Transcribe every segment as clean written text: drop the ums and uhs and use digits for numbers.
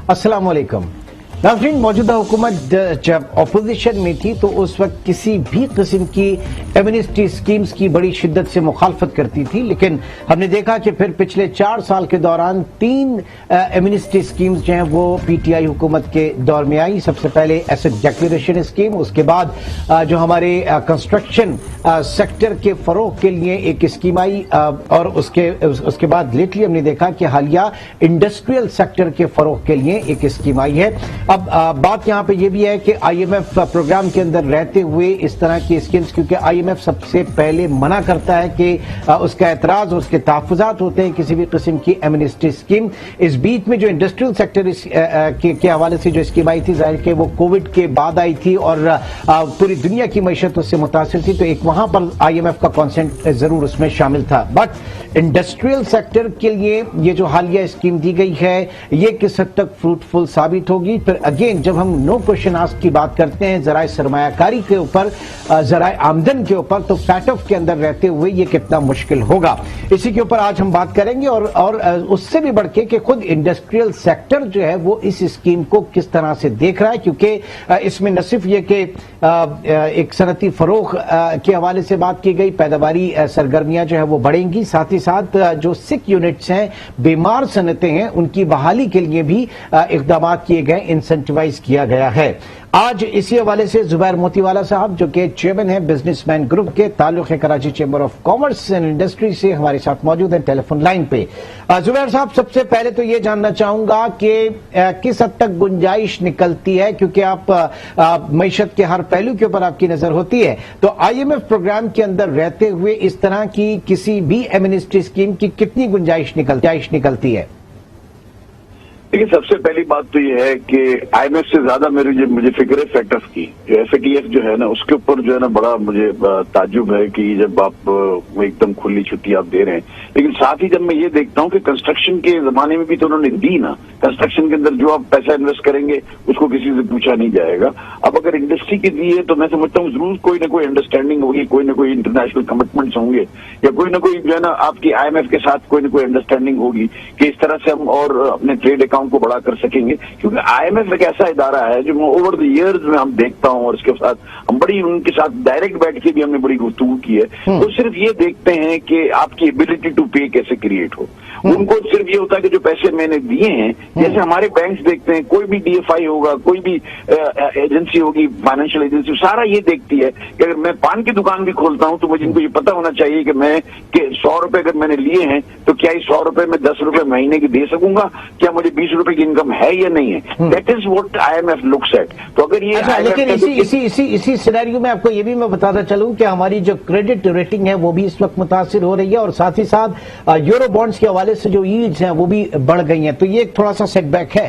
अस्सलाम वालेकुम नाज़रीन, मौजूदा हुकूमत जब अपोजिशन में थी तो उस वक्त किसी भी किस्म की एमनेस्टी स्कीम्स की बड़ी शिद्दत से मुखालफत करती थी, लेकिन हमने देखा कि फिर पिछले 4 साल के दौरान 3 एमनेस्टी स्कीम्स जो हैं वो पीटीआई हुकूमत के दौर में आई। सबसे पहले एसेट डिक्लेरेशन स्कीम, उसके बाद जो हमारे कंस्ट्रक्शन सेक्टर के फरोग के लिए एक स्कीम आई, और उसके बाद लेटली हमने देखा कि हालिया इंडस्ट्रियल सेक्टर के फरोग के लिए एक स्कीम आई है। अब बात यहां पे ये भी है कि आईएमएफ प्रोग्राम के अंदर रहते हुए इस तरह की स्कीम्स, क्योंकि आईएमएफ सबसे पहले मना करता है कि उसका एतराज और उसके तहफ़्फ़ुज़ात होते हैं किसी भी किस्म की एमनेस्टी स्कीम। इस बीच में जो इंडस्ट्रियल सेक्टर के हवाले से जो स्कीम आई थी, जाहिर कि वो कोविड के बाद आई थी और पूरी दुनिया की मईशत उससे मुतासिर थी, तो एक वहां पर आईएमएफ का कॉन्सेंट जरूर उसमें शामिल था। बट इंडस्ट्रियल सेक्टर के लिए ये जो हालिया स्कीम दी गई है, ये किस हद तक फ्रूटफुल साबित होगी। फिर अगेन जब हम नो क्वेश्चन आस्क की बात करते हैं ज़राए सरमायाकारी के ऊपर, ज़राए आमदन के ऊपर, तो फैट ऑफ के अंदर रहते हुए ये कितना मुश्किल होगा, इसी के ऊपर आज हम बात करेंगे। और उससे भी बढ़ के कि खुद इंडस्ट्रियल सेक्टर जो है वो इस स्कीम को किस तरह से देख रहा है, क्योंकि इसमें न सिर्फ ये कि एक सनती फरोख के हवाले से बात की गई, पैदावारी सरगर्मियां जो है वो बढ़ेंगी, साथ ही साथ जो सिक यूनिट्स हैं, बीमार सनतें हैं, उनकी बहाली के लिए भी इक़दाम किए गए, इंसेंटिवाइज किया गया है। आज इसी हवाले से जुबैर मोतीवाला साहब जो कि चेयरमैन हैं बिजनेसमैन ग्रुप के, ताल्लुक़ है Karachi chamber of commerce and industry से, हमारे साथ मौजूद हैं टेलीफोन लाइन पे। जुबैर साहब, सबसे पहले तो ये जानना चाहूंगा कि किस हद तक गुंजाइश निकलती है, क्योंकि आप मईशत के हर पहलू के ऊपर आपकी नजर होती है, तो आईएमएफ प्रोग्राम के अंदर रहते हुए इस तरह की किसी भी एमनेस्टी स्कीम की कितनी गुंजाइश निकलती है? देखिए, सबसे पहली बात तो ये है कि आईएमएफ से ज्यादा मुझे फिक्र है फैटफ की। एफएटीएफ जो है ना, उसके ऊपर जो है ना बड़ा मुझे ताज्जुब है कि जब आप एकदम खुली छुट्टी आप दे रहे हैं, लेकिन साथ ही जब मैं ये देखता हूँ कि कंस्ट्रक्शन के जमाने में भी तो उन्होंने दी ना, कंस्ट्रक्शन के अंदर जो आप पैसा इन्वेस्ट करेंगे उसको किसी से पूछा नहीं जाएगा। अब अगर इंडस्ट्री की दी है तो मैं समझता हूँ जरूर कोई ना कोई अंडरस्टैंडिंग होगी, कोई ना कोई इंटरनेशनल कमिटमेंट्स होंगे, या कोई ना कोई जो है ना आपकी आईएमएफ के साथ कोई ना कोई अंडरस्टैंडिंग होगी कि इस तरह से हम और अपने ट्रेड को बड़ा कर सकेंगे। क्योंकि आईएमएफ एक ऐसा इदारा है जो ओवर द इयर्स में हम देखता हूं, और इसके साथ हम बड़ी उनके साथ डायरेक्ट बैठ के भी हमने बड़ी गुफ्तगू की है, वो सिर्फ ये देखते हैं कि आपकी एबिलिटी टू पे कैसे क्रिएट हो। उनको सिर्फ ये होता है कि जो पैसे मैंने दिए हैं, जैसे हमारे बैंक्स देखते हैं, कोई भी डीएफआई होगा, कोई भी एजेंसी होगी, फाइनेंशियल एजेंसी, सारा ये देखती है कि अगर मैं पान की दुकान भी खोलता हूं तो मुझे इनको ये पता होना चाहिए कि मैं 100 रुपए अगर मैंने लिए हैं तो क्या इस 100 रुपए में 10 रुपए महीने की दे सकूंगा, क्या मुझे 20 रुपए की इनकम है या नहीं है। That is what IMF looks at. तो अगर ये लेकिन इसी सिनेरियो में आपको ये भी मैं बताता चलूं कि हमारी जो क्रेडिट रेटिंग है वो भी इस वक्त मुतासिर हो रही है, और साथ ही साथ यूरो बॉन्ड्स के हवाले से जो यील्ड्स हैं वो भी बढ़ गई हैं, तो ये एक थोड़ा सा सेटबैक है।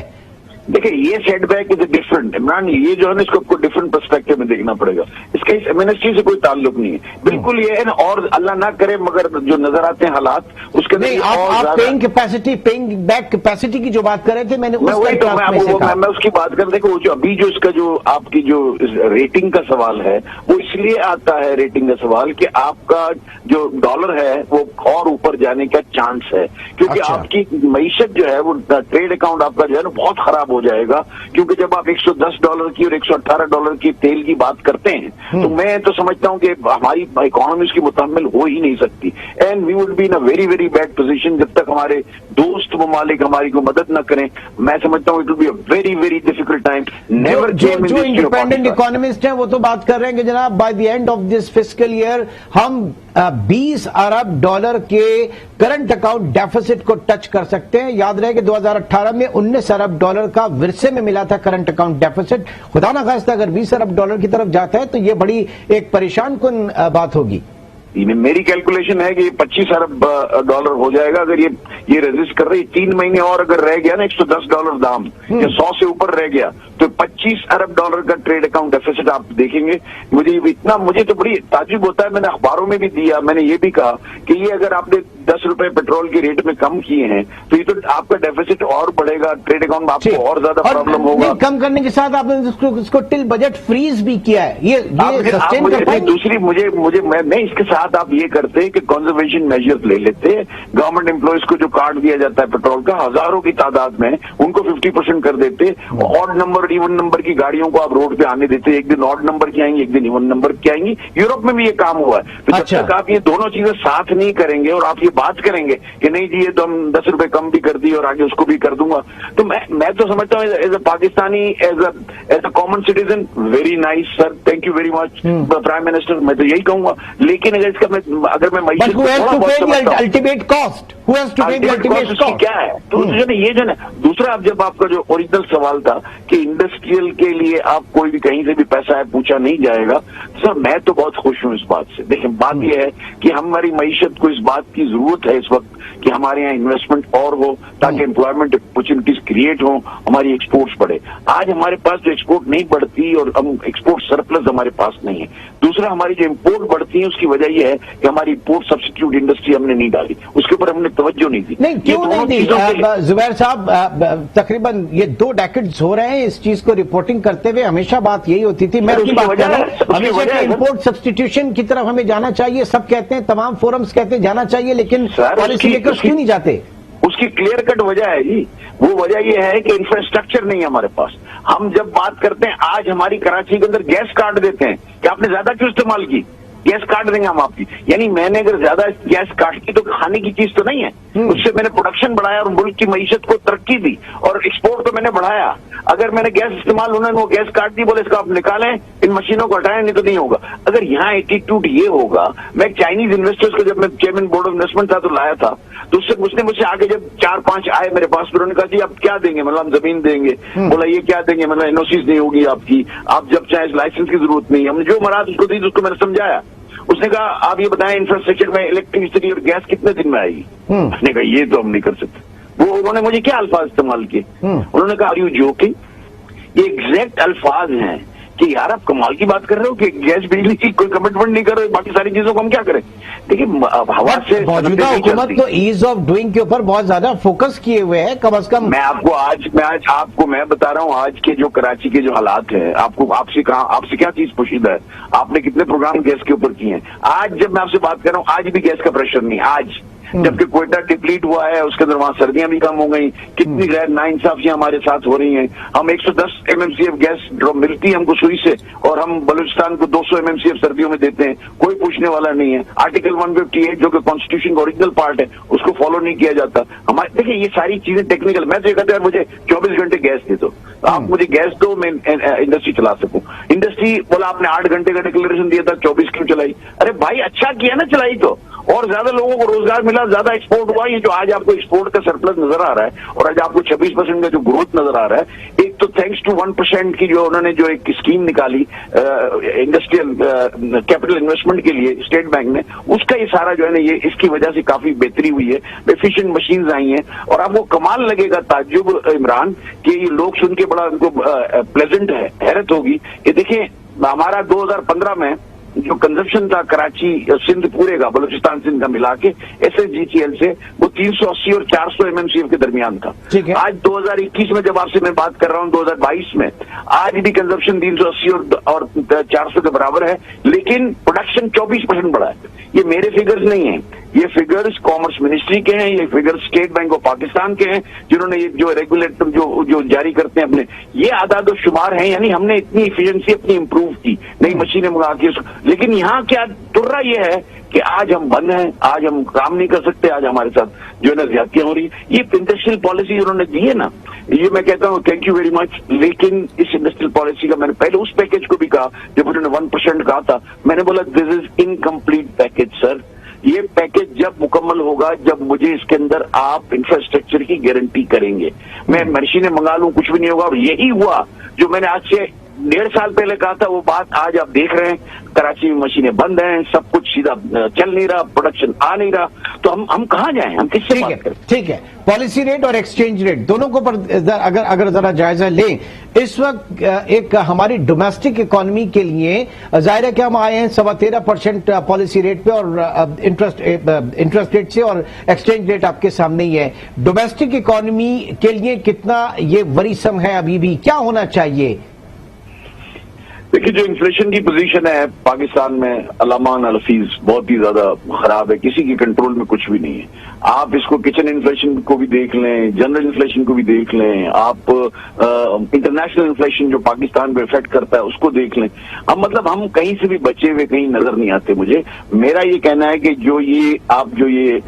देखिए, ये सेटबैक इज डिफरेंट, इमरान, ये जो है ना इसको आपको डिफरेंट पर्सपेक्टिव में देखना पड़ेगा। इसका इस एमनेस्टी से कोई ताल्लुक नहीं है, बिल्कुल ये है ना। और अल्लाह ना करे मगर जो नजर आते हैं हालात उसके नहीं, आप पेइंग बैक कैपेसिटी की जो बात कर रहे थे, मैं उसकी बात कर, देखो जो अभी जो इसका जो आपकी जो रेटिंग का सवाल है वो इसलिए आता है, रेटिंग का सवाल, कि आपका जो डॉलर है वो और ऊपर जाने का चांस है, क्योंकि आपकी मईशत जो है वो ट्रेड अकाउंट आपका जो है ना बहुत खराब हो जाएगा। क्योंकि जब आप $110 की और $118 की तेल की बात करते हैं तो मैं तो समझता हूं कि हमारी इकोनॉमी उसकी मुकम्मल हो ही नहीं सकती, and we would be in a very very bad position जब तक हमारे दोस्त ममालिक हमारी को मदद न करें। मैं समझता हूं it will be a very very difficult time. Never जो इंडिपेंडेंट इकोनॉमिस्ट हैं वो तो बात कर रहे हैं कि जनाब by the end of this fiscal year हम $20 अरब के करंट अकाउंट डेफिसिट को टच कर सकते हैं। याद रहे कि 2018 में $19 अरब का विरसे में मिला था करंट अकाउंट डेफिसिट। खुदा ना खास्ता अगर $20 अरब की तरफ जाता है तो ये बड़ी एक परेशान कुन बात होगी। मेरी कैलकुलेशन है कि $25 अरब हो जाएगा अगर ये रेजिस्ट कर रही। 3 महीने और अगर रह गया ना $110 दाम या 100 से ऊपर रह गया तो $25 अरब का ट्रेड अकाउंट डेफिसिट आप देखेंगे। मुझे तो बड़ी ताज्जुब होता है, मैंने अखबारों में भी दिया, मैंने ये भी कहा कि ये अगर आपने 10 रुपए पेट्रोल के रेट में कम किए हैं तो ये तो आपका डेफिसिट और बढ़ेगा, ट्रेड अकाउंट में आपको और ज्यादा प्रॉब्लम होगा। कम करने के साथ आपने इसको टिल बजट फ्रीज भी किया है, ये सस्टेन कर पाएंगे? दूसरी मैं इसके साथ आप ये करते कि कंजर्वेशन मेजर्स ले लेते, गवर्नमेंट एम्प्लॉयज को जो कार्ड दिया जाता है पेट्रोल का हजारों की तादाद में, उनको 50% कर देते, ऑड नंबर इवन नंबर की गाड़ियों को आप रोड पे आने देते, एक दिन ऑड नंबर की आएंगी, एक दिन इवन नंबर की आएंगी। यूरोप में भी ये काम हुआ है। तो जब तक आप ये दोनों चीजें साथ नहीं करेंगे और आप ये बात करेंगे कि नहीं जी ये तो हम 10 रुपए कम भी कर दिए और आगे उसको भी कर दूंगा, तो मैं तो समझता हूँ as a Pakistani, as a common citizen, very nice sir, thank you very much prime minister, मैं तो यही कहूंगा। लेकिन अगर अल्टीमेट कॉस्ट क्या है? तो ये जो ना दूसरा, अब जब आपका जो ओरिजिनल सवाल था कि इंडस्ट्रियल के लिए आप कोई भी कहीं से भी पैसा है पूछा नहीं जाएगा, सर मैं तो बहुत खुश हूं इस बात से। देखिए बात यह है कि हमारी मईशत को इस बात की जरूरत है इस वक्त कि हमारे यहाँ इन्वेस्टमेंट और हो ताकि एम्प्लॉयमेंट अपॉर्चुनिटीज क्रिएट हो, हमारी एक्सपोर्ट्स बढ़े। आज हमारे पास जो एक्सपोर्ट नहीं बढ़ती और हम एक्सपोर्ट सरप्लस हमारे पास नहीं है। दूसरा, हमारी जो इम्पोर्ट बढ़ती है उसकी वजह यह है कि हमारी इम्पोर्ट सब्स्टिट्यूट इंडस्ट्री हमने नहीं डाली, उसके ऊपर हमने तवज्जो नहीं दी। जुबैर साहब, तकरीबन ये 2 डेकेड्स हो रहे हैं इस चीज को रिपोर्टिंग करते हुए, हमेशा बात यही होती थी। मैं अपनी बात कर रहा हूं, हमेशा इम्पोर्ट सब्स्टिट्यूशन की तरफ हमें जाना चाहिए, सब कहते हैं, तमाम फोरम्स कहते हैं जाना चाहिए, लेकिन पॉलिसी मेकर्स क्यों नहीं जाते? उसकी क्लियर कट वजह है जी, वो वजह ये है कि इंफ्रास्ट्रक्चर नहीं है हमारे पास। हम जब बात करते हैं, आज हमारी कराची के अंदर गैस काट देते हैं कि आपने ज्यादा क्यों इस्तेमाल की, गैस काट देंगे हम आपकी। यानी मैंने अगर ज्यादा गैस काटी तो खाने की चीज तो नहीं है, उससे मैंने प्रोडक्शन बढ़ाया और मुल्क की मईशत को तरक्की दी और एक्सपोर्ट तो मैंने बढ़ाया। अगर मैंने गैस इस्तेमाल उन्होंने वो गैस काट दी, बोले इसको आप निकालें, इन मशीनों को हटाएं, नहीं तो नहीं होगा। अगर यहाँ एटीट्यूड ये होगा, मैं चाइनीज इन्वेस्टर्स को जब मैं चेयरमैन बोर्ड ऑफ इन्वेस्टमेंट था तो लाया था, तो उसने मुझसे आगे जब 4-5 आए मेरे पास, फिर उन्होंने कहा जी आप क्या देंगे, मतलब हम जमीन देंगे। बोला ये क्या देंगे, मतलब एनओसीज नहीं होगी आपकी, आप जब चाहे लाइसेंस की जरूरत नहीं है। हमने जो मराद उसको दी उसको मैंने समझाया। उसने कहा आप ये बताएं इंफ्रास्ट्रक्चर में इलेक्ट्रिसिटी और गैस कितने दिन में आएगी? उसने कहा ये तो हम नहीं कर सकते। वो उन्होंने मुझे क्या अल्फाज इस्तेमाल किए, उन्होंने कहा आर यू जोकिंग? ये एग्जैक्ट अल्फाज हैं कि यार आप कमाल की बात कर रहे हो कि गैस बिजली की कोई कमिटमेंट नहीं कर रहे, बाकी सारी चीजों को हम क्या करें। देखिए हवा से मौजूदा हुकूमत तो ईज ऑफ डूइंग के ऊपर बहुत ज्यादा फोकस किए हुए है, कम से कम। मैं बता रहा हूँ आज के जो कराची के जो हालात है, आपसे क्या चीज पोशीदा है, आपने कितने प्रोग्राम गैस के ऊपर किए हैं। आज जब मैं आपसे बात कर रहा हूँ, आज भी गैस का प्रेशर नहीं, आज जबकि कोयटा डिप्लीट हुआ है, उसके अंदर वहां सर्दियां भी कम हो गई, कितनी गैर नाइंसाफियां हमारे साथ हो रही हैं। हम 110 MMCF गैस ड्रॉप मिलती है हमको सुई से और हम बलूचिस्तान को 200 MMCF सर्दियों में देते हैं, कोई पूछने वाला नहीं है। आर्टिकल 158 जो कि कॉन्स्टिट्यूशन का ओरिजिनल पार्ट है उसको फॉलो नहीं किया जाता। हमारे देखिए ये सारी चीजें टेक्निकल, मैं तो ये कहता है मुझे 24 घंटे गैस दे दो, आप मुझे गैस दो, मैं इंडस्ट्री चला सकूं। इंडस्ट्री बोला आपने 8 घंटे का डिक्लेरेशन दिया था, 24 क्यों चलाई? अरे भाई अच्छा किया ना चलाई तो, और ज्यादा लोगों को रोजगार मिला, ज्यादा एक्सपोर्ट हुआ। ये जो आज आपको एक्सपोर्ट का सरप्लस नजर आ रहा है और आज आपको 26% का जो ग्रोथ नजर आ रहा है, एक तो थैंक्स टू 1% की जो उन्होंने जो एक स्कीम निकाली इंडस्ट्रियल कैपिटल इन्वेस्टमेंट के लिए स्टेट बैंक ने, उसका ये सारा जो है ना, ये इसकी वजह से काफी बेहतरी हुई है, एफिशिएंट मशीन्स आई हैं। और आपको कमाल लगेगा, ताज्जुब इमरान, कि ये लोग सुन के बड़ा उनको प्लेजेंट है, हैरत होगी कि देखिए हमारा 2015 में जो कंजप्शन था कराची सिंध पूरे का, बलूचिस्तान सिंध का मिला के SSGCL से, वो 380 और 400 MMCF के दरमियान था। आज 2021 में जब आपसे मैं बात कर रहा हूँ 2022 में, आज भी कंजप्शन 380 और 400 के बराबर है, लेकिन प्रोडक्शन 24% बढ़ा है। ये मेरे फिगर्स नहीं है, ये फिगर्स कॉमर्स मिनिस्ट्री के हैं, ये figures state bank of Pakistan के हैं, जिन्होंने ये जो रेगुलेटर जो जारी करते हैं अपने, ये आदाद शुमार हैं। यानी हमने इतनी इफिशिएंसी अपनी इंप्रूव की, नई मशीनें मंगा के। लेकिन यहाँ क्या तुर्रा ये है कि आज हम बंद हैं, आज हम काम नहीं कर सकते, आज हमारे साथ जो है ना ज्यादतियां हो रही है। ये इंडस्ट्रियल पॉलिसी उन्होंने दी है ना, ये मैं कहता हूँ थैंक यू वेरी मच। लेकिन इस इंडस्ट्रियल पॉलिसी का मैंने पहले उस पैकेज को भी कहा जब उन्होंने 1% कहा था, मैंने बोला this is incomplete package sir. ये पैकेज जब मुकम्मल होगा जब मुझे इसके अंदर आप इंफ्रास्ट्रक्चर की गारंटी करेंगे। मैं मशीनें मंगा लूं, कुछ भी नहीं होगा। और यही हुआ जो मैंने आज से 1.5 साल पहले कहा था वो बात आज आप देख रहे हैं, कराची में मशीनें बंद हैं, सब कुछ सीधा चल नहीं रहा, प्रोडक्शन आ नहीं रहा, तो हम कहाँ जाएं, हम किससे बात करें? ठीक है, पॉलिसी रेट और एक्सचेंज रेट दोनों को पर अगर जरा जायजा लें, इस वक्त एक हमारी डोमेस्टिक इकोनॉमी के लिए जाहिर है कि हम आए हैं 13.25% पॉलिसी रेट पे और इंटरेस्ट रेट से, और एक्सचेंज रेट आपके सामने ही है। डोमेस्टिक इकोनॉमी के लिए कितना ये वरीसम है, अभी भी क्या होना चाहिए? देखिए, जो इन्फ्लेशन की पोजीशन है पाकिस्तान में, अलामान अलफीज बहुत ही ज्यादा खराब है, किसी की कंट्रोल में कुछ भी नहीं है। आप इसको किचन इन्फ्लेशन को भी देख लें, जनरल इन्फ्लेशन को भी देख लें, आप इंटरनेशनल इन्फ्लेशन जो पाकिस्तान पे इफेक्ट करता है उसको देख लें। हम कहीं से भी बचे हुए कहीं नजर नहीं आते मुझे। मेरा ये कहना है कि जो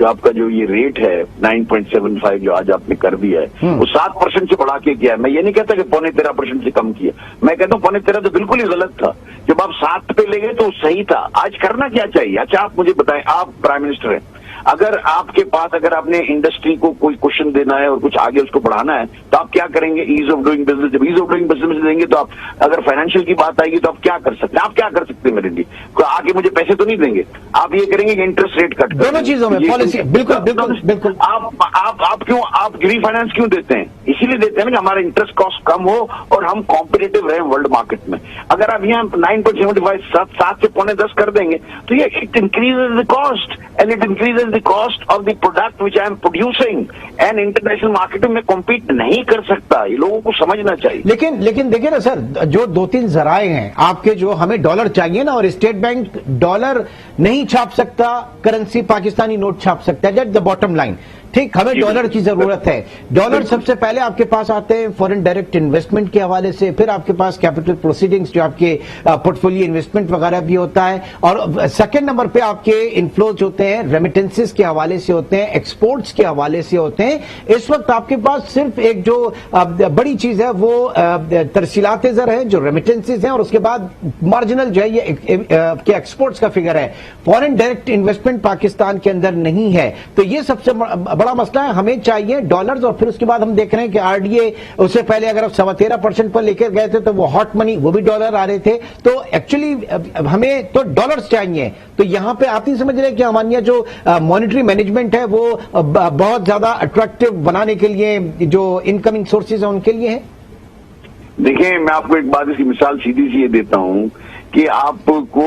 आपका जो ये रेट है 9.75 जो आज आपने कर दिया है, वो 7% से बढ़ा के किया है। मैं ये नहीं कहता कि 13.25% से कम किया, मैं कहता हूँ 13.25 तो बिल्कुल ही गलत था। जब आप 7 पे ले गए तो सही था। आज करना क्या चाहिए? अच्छा, आप मुझे बताएं, आप प्राइम मिनिस्टर हैं, अगर आपके पास, अगर आपने इंडस्ट्री को कोई क्वेश्चन देना है और कुछ आगे उसको बढ़ाना है, तो आप क्या करेंगे? Ease of doing business. जब ईज ऑफ डूइंग बिजनेस देंगे तो आप, अगर फाइनेंशियल की बात आएगी तो आप क्या कर सकते हैं? आप क्या कर सकते हैं मेरे लिए? आके मुझे पैसे तो नहीं देंगे, आप ये करेंगे कि इंटरेस्ट रेट कट कर, दोनों चीजों में पॉलिसी बिल्कुल बिल्कुल बिल्कुल। आप रीफाइनेंस क्यों देते हैं? इसीलिए देते हैं ना कि हमारा इंटरेस्ट कॉस्ट कम हो और हम कॉम्पिटिटिव रहे वर्ल्ड मार्केट में। अगर आप यहाँ 9.75 7 से 9.25 कर देंगे तो ये it increases the cost and it increases the cost of the product which I am producing, and international market में कॉम्पीट नहीं कर सकता। ये लोगों को समझना चाहिए। लेकिन देखिए ना सर, जो 2-3 जराए हैं आपके, जो हमें डॉलर चाहिए ना, और स्टेट बैंक डॉलर नहीं छाप सकता, करेंसी पाकिस्तानी नोट छाप सकता है, दैट द बॉटम लाइन। ठीक, हमें डॉलर की जरूरत है। डॉलर सबसे पहले आपके पास आते हैं फॉरेन डायरेक्ट इन्वेस्टमेंट के हवाले से, फिर आपके पास कैपिटल प्रोसीडिंग्स जो आपके पोर्टफोलियो इन्वेस्टमेंट वगैरह भी होता है, और सेकंड नंबर पे आपके इन्फ्लोज होते हैं रेमिटेंसेस के हवाले से होते हैं, एक्सपोर्ट्स के हवाले से होते हैं। इस वक्त आपके पास सिर्फ एक जो बड़ी चीज है वो तरसीलात ज़र है, जो रेमिटेंसेस हैं, और उसके बाद मार्जिनल जो है ये के एक्सपोर्ट्स का फिगर है। फॉरेन डायरेक्ट इन्वेस्टमेंट पाकिस्तान के अंदर नहीं है, तो ये सबसे बड़ा मसला है। हमें चाहिए डॉलर्स, और फिर उसके बाद हम देख रहे हैं कि आरडीए, उससे पहले अगर आप 13.25% पर लेकर गए थे तो वो हॉट मनी, वो भी डॉलर आ रहे थे। तो एक्चुअली हमें तो डॉलर्स चाहिए। तो यहां पे आप नहीं समझ रहे कि हमारे जो मॉनेटरी मैनेजमेंट है वो बहुत ज्यादा अट्रैक्टिव बनाने के लिए जो इनकमिंग सोर्सेज है उनके लिए है? देखिए, मैं आपको एक बात, इसकी मिसाल सीधी सी ये देता हूं कि आपको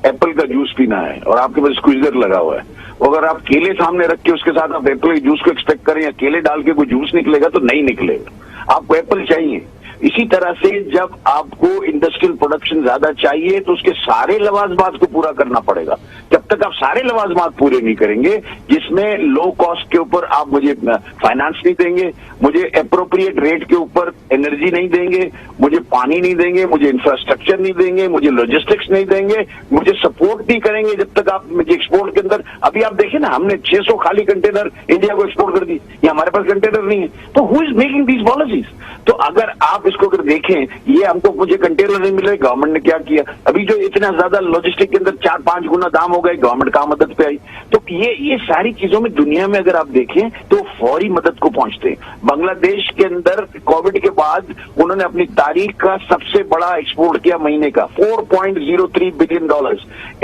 एप्पल का जूस पीना है और आपके पास स्क्वीजर लगा हुआ है, अगर आप केले सामने रख के उसके साथ आप एप्पल के जूस को एक्सपेक्ट करें या केले डाल के कोई जूस निकलेगा तो नहीं निकलेगा। आपको एप्पल चाहिए। इसी तरह से जब आपको इंडस्ट्रियल प्रोडक्शन ज्यादा चाहिए तो उसके सारे लवाजमात को पूरा करना पड़ेगा। जब तक आप सारे लवाजमात पूरे नहीं करेंगे, जिसमें लो कॉस्ट के ऊपर आप मुझे फाइनेंस नहीं देंगे, मुझे एप्रोप्रिएट रेट के ऊपर एनर्जी नहीं देंगे, मुझे पानी नहीं देंगे, मुझे इंफ्रास्ट्रक्चर नहीं देंगे, मुझे लॉजिस्टिक्स नहीं देंगे, मुझे सपोर्ट नहीं करेंगे, जब तक आप मुझे एक्सपोर्ट के अंदर, अभी आप देखिए ना, हमने 600 खाली कंटेनर इंडिया को एक्सपोर्ट कर दी, ये हमारे पास कंटेनर नहीं है। तो who is making these policies? तो अगर आप इसको अगर देखें, ये हमको मुझे कंटेनर नहीं मिल रहे, गवर्नमेंट ने क्या किया? अभी जो इतना ज्यादा लॉजिस्टिक के अंदर 4-5 गुना दाम हो गए, गवर्नमेंट कहाँ मदद पे आई? तो ये सारी चीजों में दुनिया में अगर आप देखें तो फौरी मदद को पहुंचते हैं। बांग्लादेश के अंदर कोविड के बाद उन्होंने अपनी तारीख का सबसे बड़ा एक्सपोर्ट किया महीने का, $4.03 बिलियन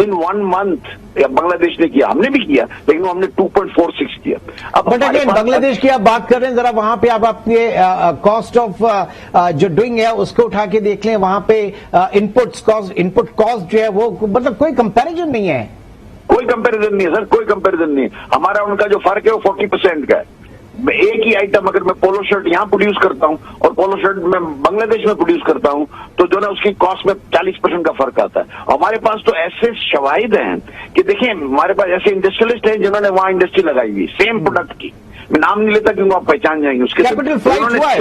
इन 1 मंथ बांग्लादेश ने किया। हमने भी किया, लेकिन हमने 2.46 किया। अब बांग्लादेश की आप बात कर रहे हैं, जरा वहां पे आप अपने कॉस्ट ऑफ जो डूइंग है उसको उठा के देख लें। वहां पे इनपुट कॉस्ट जो है वो मतलब कोई कंपैरिजन नहीं है। कोई कंपैरिजन नहीं है सर, कोई कंपैरिजन नहीं है। हमारा उनका जो फर्क है वो 40% का है। एक ही आइटम अगर मैं पोलो शर्ट यहां प्रोड्यूस करता हूं और पोलो शर्ट मैं बांग्लादेश में प्रोड्यूस करता हूं तो जो ना उसकी कॉस्ट में 40% का फर्क आता है। हमारे पास तो ऐसे शवाहिद हैं कि देखिए, हमारे पास ऐसे इंडस्ट्रियलिस्ट हैं जिन्होंने वहां इंडस्ट्री लगाई हुई सेम प्रोडक्ट की। मैं नाम नहीं लेता क्योंकि आप पहचान जाएंगे उसके। कैपिटल फ्लाइट हुआ है,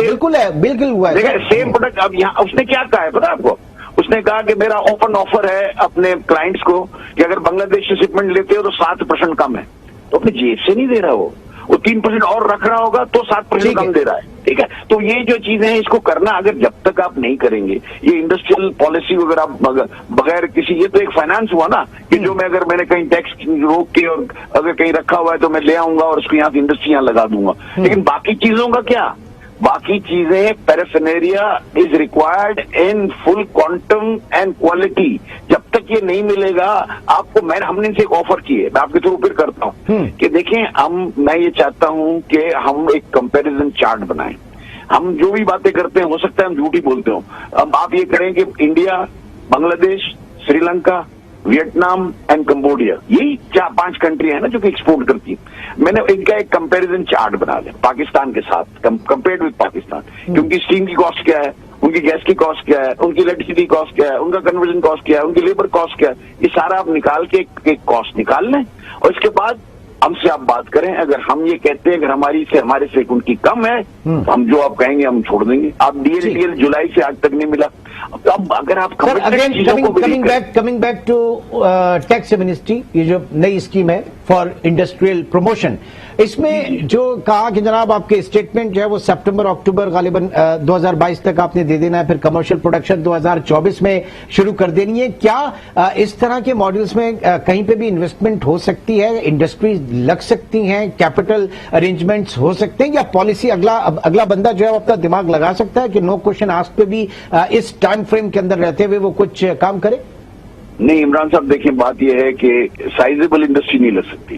बिल्कुल हुआ है। देखिए, सेम प्रोडक्ट। अब यहाँ उसने क्या कहा है पता है आपको? उसने कहा कि मेरा ओपन ऑफर है अपने क्लाइंट्स को कि अगर बांग्लादेश से शिपमेंट लेते हो तो 7% कम है। तो अपनी जेब से नहीं दे रहा वो 3% और रख रहा होगा तो 7% कम दे रहा है। ठीक है, तो ये जो चीजें हैं इसको करना, अगर जब तक आप नहीं करेंगे ये इंडस्ट्रियल पॉलिसी, अगर आप बगैर किसी, ये तो एक फाइनेंस हुआ ना कि जो मैं, अगर मैंने कहीं टैक्स रोक के और अगर कहीं रखा हुआ है तो मैं ले आऊंगा और उसको यहाँ से इंडस्ट्री यहाँ लगा दूंगा। लेकिन बाकी चीजों का क्या? باقی چیزیں paraphernalia is required in full quantum and quality. جب تک یہ نہیں ملے گا آپ کو, ہم نے ان سے ایک آفر کی ہے, میں آپ کے تھرو پھر کرتا ہوں کہ دیکھیں میں یہ چاہتا ہوں کہ ہم ایک کمپیریزن چارٹ بنائیں. ہم جو بھی باتیں کرتے ہیں ہو سکتا ہے ہم جھوٹی بولتے ہوں. اب آپ یہ کریں کہ انڈیا, بنگلہ دیش, Sri Lanka, Vietnam and Cambodia, یہی 4-5 کنٹری ہیں نا جو کہ ایکسپورٹ کرتی ہیں. میں نے ان کا ایک کمپیریزن چارٹ بنا لیا پاکستان کے ساتھ, کمپیئرڈ وتھ پاکستان, کیونکہ اسٹیم کی کاسٹ کیا ہے, ان کی گیس کی کاسٹ کیا ہے, ان کی الیکٹریسٹی کاسٹ کیا ہے, ان کا کنورژن کاسٹ کیا ہے, ان کی لیبر کاسٹ کیا ہے, یہ سارا آپ نکال کے ایک کاسٹ نکال لیں اور اس کے بعد ہم سے آپ بات کریں. اگر ہم یہ کہتے ہیں اگر ہمارے سے ان کی کم ہے, ہم جو آپ کہیں گے ہم چھوڑ دیں گے. آپ DL جولائی سے آج تک نہیں ملا. اب اگر آپ coming back to tax amnesty, یہ جو نئی اسکیم ہے فار انڈسٹریل پروموشن, اس میں جو کہا کہ جناب آپ کے اسٹیٹمنٹ جو ہے وہ سپٹمبر اکتوبر غالباً 2022 تک آپ نے دے دینا ہے, پھر کمرشل پروڈکشن 2024 میں شروع کر دینی ہے. کیا اس طرح کے ماڈلز میں کہیں پہ بھی انویسٹمنٹ ہو سکتی ہے, انڈسٹریز لگ سکتی ہیں, کیپٹل ارینجمنٹس ہو سکتے ہیں, یا پالیسی اگلا بندہ جو ہے وہ اپنا دماغ لگا سکتا ہے کہ نو کوشچن آسک پہ بھی اس ٹائم فریم کے اندر رہتے ہوئے وہ کچھ کام کرے؟ نہیں عمران صاحب, دیکھیں بات یہ ہے کہ سائزیبل انڈسٹری نہیں لگ سکتی.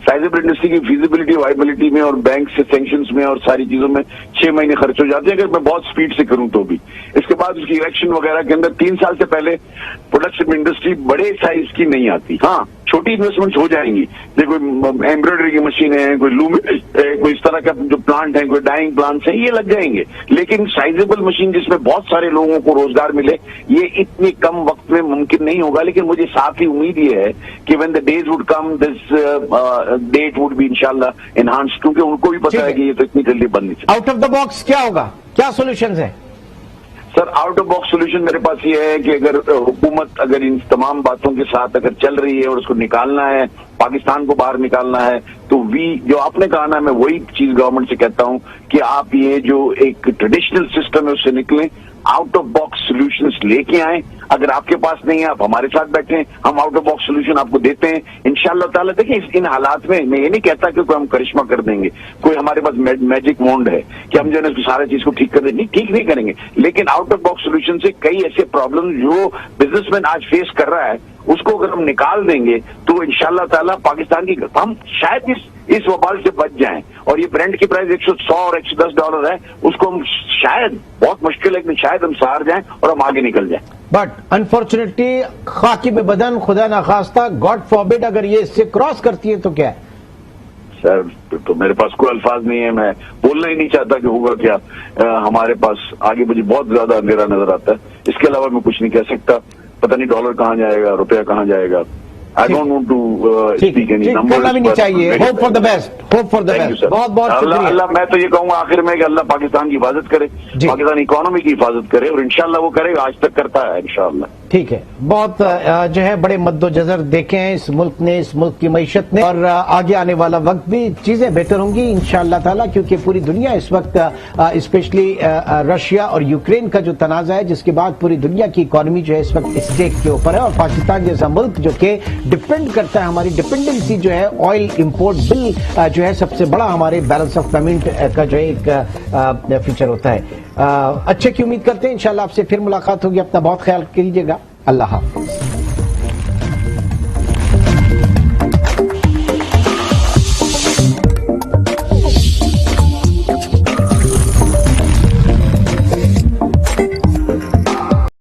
سائزیبل انڈسٹری کی فیزیبلٹی وائبلٹی میں اور بینک سے سینکشنز میں اور ساری چیزوں میں 6 مہینے خرچ ہو جاتے ہیں اگر میں بہت سپیڈ سے کروں تو بھی. اس کے بعد اس کی الیکشن وغیرہ کے اندر 3 سال سے پہلے پروڈکشن انڈسٹری بڑے سائز کی نہیں آتی. ہاں چھوٹی انویسٹمنٹس ہو جائیں گی, کوئی ایمبرائڈری کی مشین ہے, کوئی لوم, کوئی اس طرح کا جو پلانٹ ہیں, کوئی ڈائنگ پلانٹس ہیں, یہ لگ جائیں گے. لیکن سائزیبل مشین جس میں بہت سارے لوگوں کو روزگار ملے, یہ اتنے کم وقت میں ممکن نہیں ہوگا. لیکن مجھے صاف ہی امید یہ ہے کہ when the days would come this that would be انشاءاللہ انہانس, کیونکہ ان کو بھی پتا ہے کہ یہ تو اتنی جلدی بند نہیں چاہیے. آؤٹ آف دا باکس کیا ہوگا, کیا سولوشنز ہیں؟ سر آؤٹ آف باکس سولوشن میرے پاس یہ ہے کہ اگر حکومت اگر ان تمام باتوں کے ساتھ اگر چل رہی ہے اور اس کو نکالنا ہے, پاکستان کو باہر نکالنا ہے, تو جو آپ نے کہا نا, میں وہی چیز گورنمنٹ سے کہتا ہوں کہ آپ یہ جو ایک ٹریڈیشنل سسٹم ہے اس سے نکلیں, آؤٹ آف باکس سولوشنز لے کے آئیں. اگر آپ کے پاس نہیں ہے آپ ہمارے ساتھ بیٹھیں, ہم آؤٹ آف باکس سولوشن آپ کو دیتے ہیں انشاءاللہ تعالیٰ. دیکھیں ان حالات میں میں یہ نہیں کہتا کہ کوئی ہم کرشمہ کر دیں گے, کوئی ہمارے پاس میجک وانڈ ہے کہ ہم جو ہے نا سارا چیز کو ٹھیک کر دیں, نہیں ٹھیک نہیں کریں گے. لیکن آؤٹ آف باکس سولوشن سے کئی ایسے پرابلم جو بزنس مین آج فیس کر رہا ہے اس کو اگر ہم نکال دیں گے تو انشاءاللہ تعالیٰ پاکستان کی ہم شاید اس وبال سے بچ جائیں. اور یہ برینڈ کی پرائز $100 اور $110 ہے, اس کو ہم شاید بہت مشکل ہے لیکن شاید ہم سہار جائیں اور ہم آگے نکل جائیں. بٹ انفارچونیٹلی خاکی میں بدن خدا نخواستہ گاڈ فاربڈ اگر یہ اس سے کراس کرتی ہے تو کیا ہے؟ سر تو میرے پاس کوئی الفاظ نہیں ہے, میں بولنا ہی نہیں چاہتا کہ ہوگا کیا. ہمارے پاس آگے مجھے بہت زیادہ اندھیرا نظر آتا ہے, اس کے علاوہ میں کچھ نہیں کہہ سکتا. پتہ نہیں ڈالر کہاں جائے گا, روپیہ کہاں جائے گا. I don't want to speak any numbers. کرنا بھی نہیں چاہیے. Hope for the best, hope for the best. بہت بہت شکریہ. اللہ میں تو یہ کہوں گا آخر میں کہ اللہ پاکستان کی حفاظت کرے, پاکستانی اکانومی کی حفاظت کرے, اور انشاءاللہ وہ کرے گا, آج تک کرتا ہے انشاءاللہ. ٹھیک ہے, بہت جو ہے بڑے مد و جزر دیکھے ہیں اس ملک نے, اس ملک کی معیشت نے, اور آگے آنے والا وقت بھی چیزیں بہتر ہوں گی انشاءاللہ تعالیٰ, کیونکہ پوری دنیا اس وقت اسپیشلی رشیا اور یوکرین کا جو تنازع ہے جس کے بعد پوری دنیا کی اکانومی جو ہے اس وقت اسٹیک کے اوپر ہے. اور پاکستان جیسا ملک جو کہ ڈپینڈ کرتا ہے, ہماری ڈپینڈنسی جو ہے آئل امپورٹ بل جو ہے سب سے بڑا ہمارے بیلنس آف پیمنٹ کا جو ہے ایک فیچر ہوتا ہے. اچھے کی امید کرتے ہیں, انشاءاللہ آپ سے پھر ملاقات ہوگی. اپنا بہت خیال کیجیے گا. اللہ حافظ.